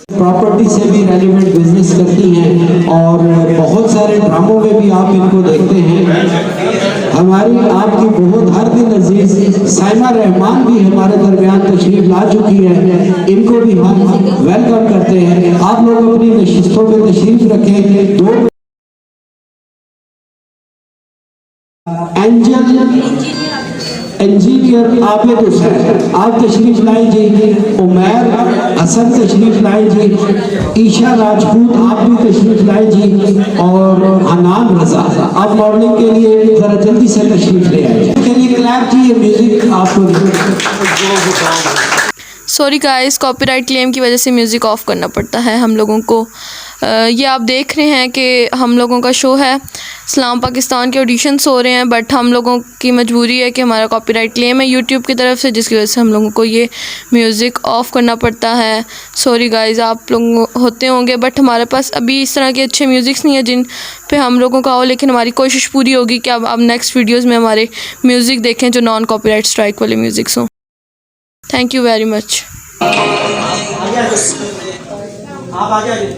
Property से भी relevant business करती हैं और बहुत सारे ड्रामों में भी आप इनको देखते हैं। हमारी आपकी बहुत हर दिन अजीज साइमा रहमान भी हमारे दरमियान तशरीफ ला चुकी है, इनको भी हम वेलकम करते हैं। आप लोग अपनी नशिस्तों में तशरीफ रखें। दो इंजीनियर आबिद हुसैन आप तशरीफ लाएं जी, उमैर हसन तशरीफ लाएं जी, ईशा राजपूत आप भी तशरीफ लाएं जी, और हनान रजा आप मॉर्निंग के लिए जरा जल्दी से तशरीफ ले आए। के लिए क्लैप जी, म्यूजिक आपको। सॉरी गाइस, कॉपीराइट क्लेम की वजह से म्यूज़िक ऑफ़ करना पड़ता है हम लोगों को। ये आप देख रहे हैं कि हम लोगों का शो है, इस्लाम पाकिस्तान के ऑडिशंस हो रहे हैं, बट हम लोगों की मजबूरी है कि हमारा कॉपीराइट क्लेम है यूट्यूब की तरफ से, जिसकी वजह से हम लोगों को ये म्यूज़िक ऑफ़ करना पड़ता है। सॉरी गाइस, आप लोग होते होंगे, बट हमारे पास अभी इस तरह के अच्छे म्यूज़िक्स नहीं है जिन पे हम लोगों का हो, लेकिन हमारी कोशिश पूरी होगी कि अब नेक्स्ट वीडियोज़ में हमारे म्यूज़िक देखें जो नॉन कॉपीराइट स्ट्राइक वाले म्यूज़िक्स हों। Thank you very much. आप आ जाइए।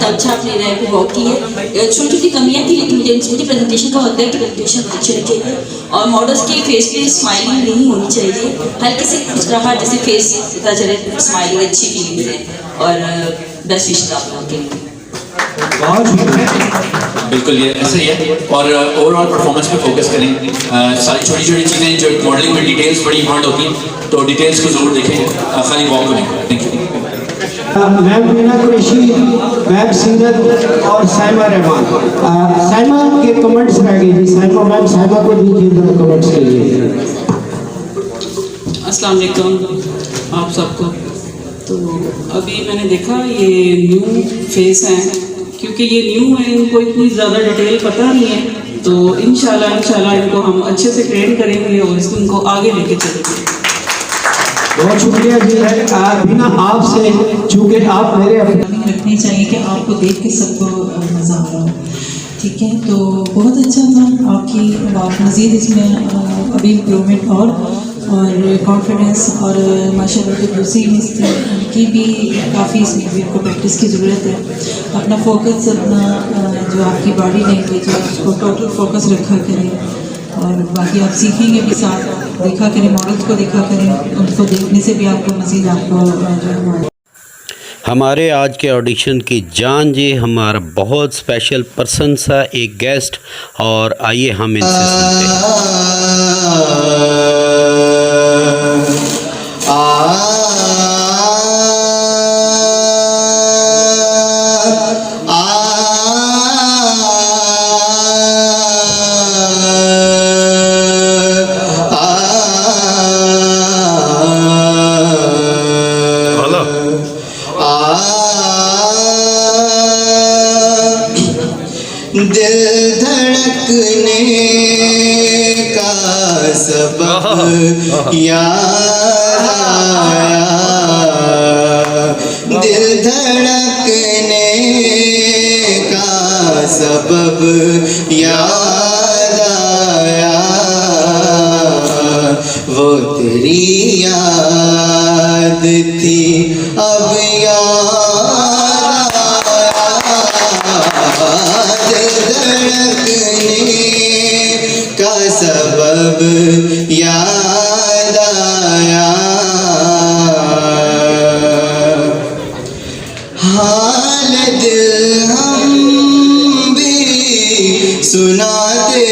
अच्छा आपने रैप वॉक की है। छोटी छोटी कमियां थी, लेकिन मुझे प्रेजेंटेशन का होता है कि प्रेजेंटेशन अच्छी होनी चाहिए और मॉडल्स के फेस पे स्माइलिंग नहीं होनी चाहिए, हल्के से मुस्कुराहट जैसे फेस पता चले, स्माइलिंग अच्छी फीलिंग है। और बेस्ट विशेस आप लोगों के लिए। बिल्कुल ये ऐसे ही है, और ओवरऑल परफॉर्मेंस पे फोकस करें। सारी छोटी छोटी चीज़ें जो मॉडलिंग में डिटेल्स बड़ी इंपॉर्टेंट होती हैं, तो डिटेल्स को ज़रूर देखें, खाली वॉक करें। Thank you. Ma'am Meena Qureshi, ma'am सीरत और साइमा रहमान। साइमा के कमेंट्स रह गए जी, साइमा मैम, साइमा को दीजिए जरा कमेंट्स के लिए। अस्सलाम वालेकुम आप सबको। तो अभी मैंने देखा ये न्यू फेस हैं, क्योंकि ये न्यू है, इनको इतनी ज़्यादा डिटेल पता नहीं है, तो इंशाल्लाह इनको हम अच्छे से ट्रेन करेंगे और इनको आगे लेके चलेंगे। बहुत शुक्रिया जी। बिना आपसे, चूँकि आप मेरे रखनी चाहिए कि आपको देख के सबको मज़ा आ रहा हो, ठीक है। तो बहुत अच्छा था आपकी बात, मज़ीद इसमें अभी इम्प्रूवमेंट और कॉन्फिडेंस और माशाल्लाह जो दूसरी की भी काफ़ी इसमें को प्रैक्टिस की ज़रूरत है। अपना फोकस, अपना जो आपकी बॉडी लैंग्वेज है उसको टोटल फोकस रखा करें, और बाकी आप सीखेंगे भी, साथ देखा करें, मॉडल्स को देखा करें, उनको देखने से भी आपको मज़ीद आपको जो है। हमारे आज के ऑडिशन की जान जी हमारा बहुत स्पेशल पर्सन सा एक गेस्ट, और आइए हम इनसे सुनते हैं। दिल धड़कने का सबब याद आया, दिल धड़कने का सबब याद आया, वो तेरी याद थी अब याद का सबब याद आया, हाल दिल हम भी सुनाते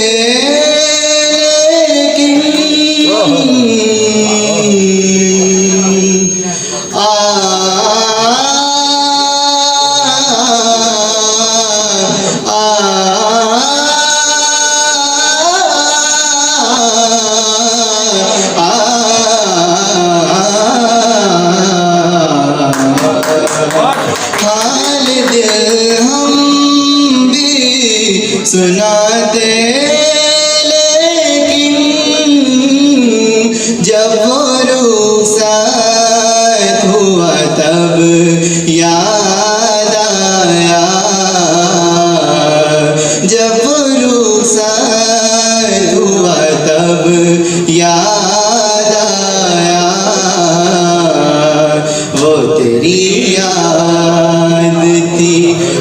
सुनाते, लेकिन जब वो रुखसात हुआ तब याद आया, जब वो रुखसात हुआ तब याद आया, वो तेरी याद थी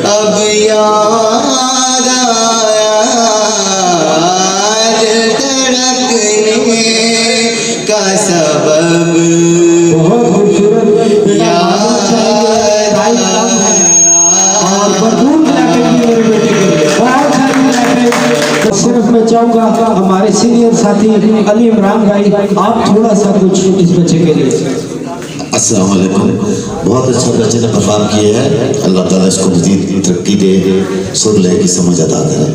अब याद आया, दिल धड़कने का सबब बहुत खूबसूरत याद आया। और भरपूर क्लैपिंग की मेरे बेटे के लिए, बहुत सारी क्लैपिंग। सिर्फ मैं चाहूँगा हमारे सीनियर साथी अली इमरान भाई, आप थोड़ा सा कुछ इस बच्चे के लिए। अस्सलाम वालेकुम। बहुत अच्छा बच्चे ने परफॉर्म किया है, अल्लाह ताला इसको मज़ीद तरक्की दे, सुर लय की समझ अता करे।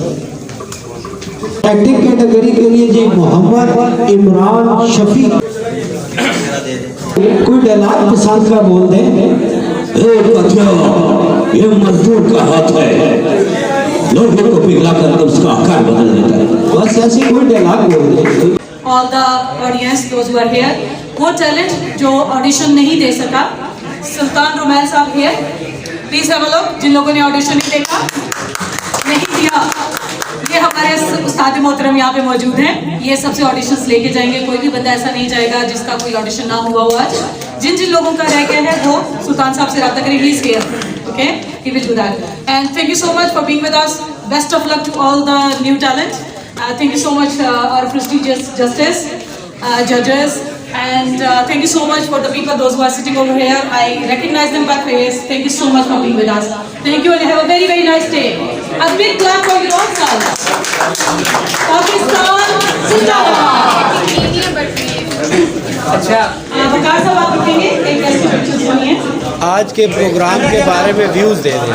एक्टिंग कैटेगरी के लिए जी मोहम्मद इमरान शफी, कोई डायलॉग पसंद का बोल दें। ये मजदूर का हाथ है, लोगों को पिघला कर उसका आकार बदल देता है। बस ऐसी कोई डायलॉग बोल दें। All the audience, those who are here, वो टैलेंट जो ऑडिशन नहीं दे सका, सुल्तान रुमैल साहब here, please have a look. जिन लोगों ने ऑडिशन नहीं देखा, नहीं दिया, ये हमारे उस्ताद मोहतरम यहाँ पे मौजूद हैं, ये सबसे ऑडिशंस लेके जाएंगे। कोई भी बंदा ऐसा नहीं जाएगा जिसका कोई ऑडिशन ना हुआ हो आज। जिन जिन लोगों का रह गया है वो सुल्तान साहब से रब्ता करें, he is here, okay, he will do that. And thank you so much for being with us. Best of luck to all the new talent. Thank you so much, our prestigious judges, and thank you so much for the people, those who are sitting over here. I recognize them by face. Thank you so much for being with us. Thank you and have a very, very nice day. A big clap for your own self. Pakistan Zindabad. अच्छा, वकार साहब आप उठेंगे, एक ऐसे picture सुनिए। आज के programme के बारे में व्यूज दे दें।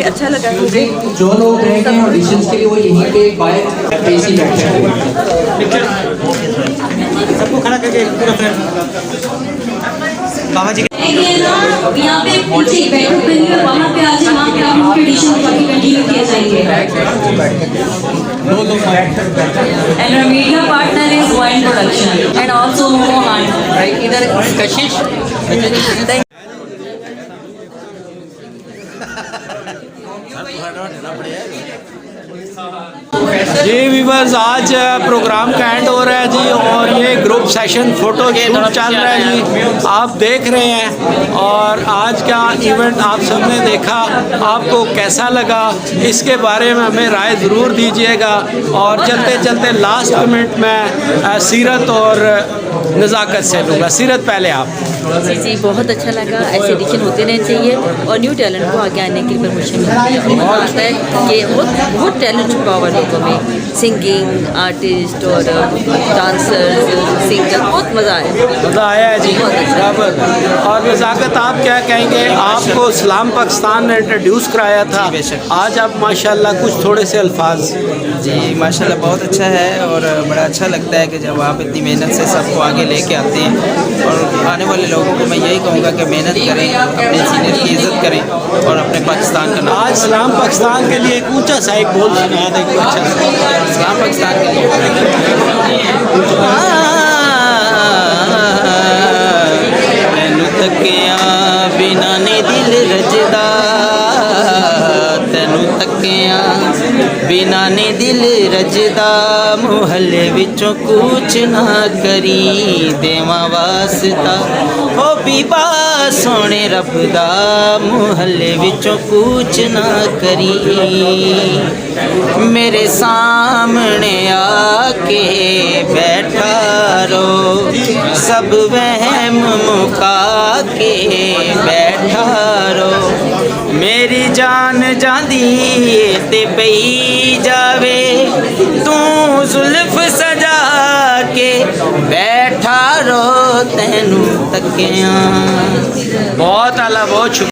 अच्छा लगा मुझे। जो लोग रह गए ऑडिशंस के लिए वो यहीं पे बाहर पेशी बैठे हैं। सबको खड़ा करके पूरा फ्रेम बाबा जी यहाँ पे पीछे बैठक बनी है, वहाँ पे आज वहाँ पे आप लोग एडिशन कंटिन्यू किए जाएंगे। And our media partner is Wine Production and also Mohan. Right? इधर कशिश। जी वीवर्स, आज प्रोग्राम का एंड हो रहा है जी, और ये ग्रुप सेशन फोटो शूट चल रहा है जी, आप देख रहे हैं। और आज का इवेंट आप सबने देखा, आपको कैसा लगा इसके बारे में हमें राय ज़रूर दीजिएगा। और चलते चलते लास्ट कमेंट में सीरत और नज़ाकत से लूँगा। सीरत पहले आप। जी बहुत अच्छा लगा, ऐसे एडिशन होते रहने चाहिए और न्यू टैलेंट को आगे आने के लिए परमिशन मिलती है। बहुत आता है कि बहुत टैलेंट पावर लोगों में, सिंगिंग आर्टिस्ट और डांसर्स सिंगर, बहुत मज़ा आया है जी, बराबर। और नज़ाकत आप क्या कहेंगे? आपको इस्लाम पाकिस्तान ने इंट्रोड्यूस कराया था, आज आप माशाल्लाह कुछ थोड़े से अल्फाज। जी माशाल्लाह बहुत अच्छा है और बड़ा अच्छा लगता है कि जब आप इतनी मेहनत से सबको आगे लेके आते हैं। और आने वाले लोगों को मैं यही कहूँगा कि मेहनत करें, अपने सीनियर की इज़्ज़त करें और अपने पाकिस्तान का नाम। आज इस्लाम पाकिस्तान के लिए एक ऊंचा सा एक बोल सुनाया था, अच्छा इस्लाम पाकिस्तान के लिए तैनू तकिया बिना ने दिल रजदा, तैनू तकिया बिना ने दिल रजदा, मुहल्ले विचों कुछ ना करी देवा वास्ता, हो बीबा सोने रब दा, मुहल्ले विचों कुछ ना करी, मेरे सामने आके बैठा रो, सब वहम मुका के बैठा रो, मेरी जान जांदी ते पई जावे, तू जुल्फ सजा के बैठा रो, तैनू तकिया। बहुत आला, बहुत शुक्रिया।